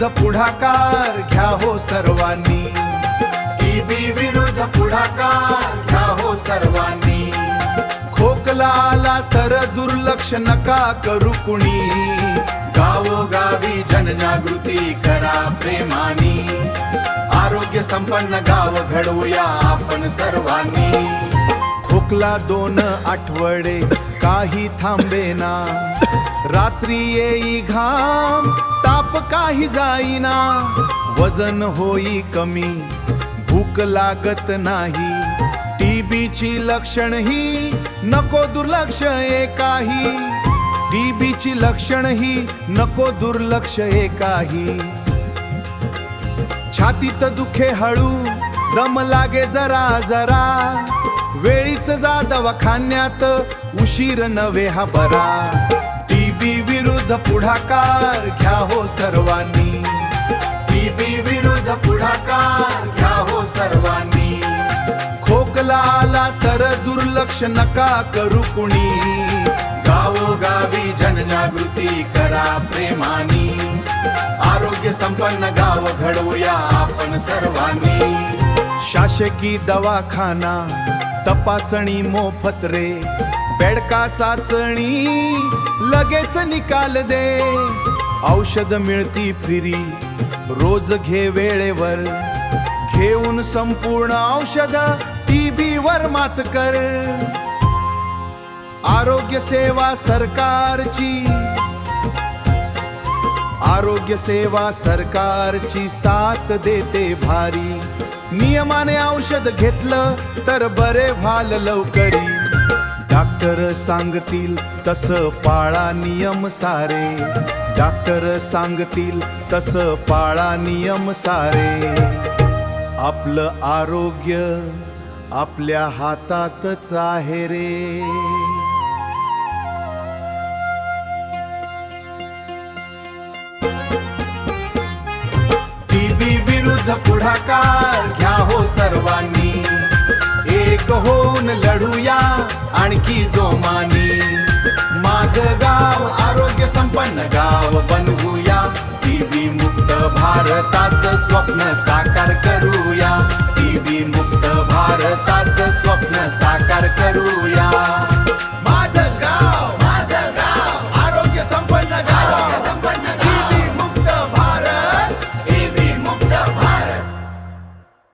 विरुद्ध पुढाकार घ्या हो सर्वांनी, टीबी विरुद्ध पुढाकार घ्या हो सर्वांनी। खोकला आला तर दुर्लक्ष नका करू कुणी, गावोगावी जनजागृती करा प्रेमानी, आरोग्य संपन्न गाव घडवूया आपण सर्वांनी। खोकला 2 आठवडे काही थांबेना, रात्री येई घाम ताप काही जाईना, वजन होई कमी भूक लागत नाही, टीबीची लक्षण ही नको दुर्लक्ष एकाही, टीबीची लक्षण ही नको दुर्लक्ष एकाही। छातीत दुखे हळू दम लागे जरा जरा, वेळीच जा दवाखान्यात उशीर नव्हे हा बरा। टीबी विरुद्ध पुढाकार घ्या हो सर्वांनी, टीबी विरुद्ध पुढाकार घ्या हो सर्वांनी। खोकला आला तर दुर्लक्ष नका करू कुणी, गावोगावी जनजागृती करा प्रेमानी, आरोग्य संपन्न गाव घडवूया आपण सर्वांनी। शासकीय दवाखाना तपासणी मोफत रे, बेडका चाचणी लगेच निकाल दे, औषध मिळती फ्री रोज घे वेळेवर, घेऊन संपूर्ण औषध टीबी वर मात कर। आरोग्य सेवा सरकारची, आरोग्य सेवा सरकारची साथ देते भारी, नियमाने औषध घेतलं तर बरे व्हाल लवकरी, डॉक्टर सांगतील तसं पाळा नियम सारे, डॉक्टर सांगतील तसं पाळा नियम सारे, आपलं आरोग्य आपल्या हातातच आहे रे। टीबी विरुद्ध पुढाकार घ्या हो सर्वांनी, एक होऊन लढूया आणखी जोमानी, माझं गाव आरोग्य संपन्न गाव बनवूया, टीबी मुक्त भारताचं स्वप्न साकार करूया, टीबी मुक्त भारताचं स्वप्न साकार करूया।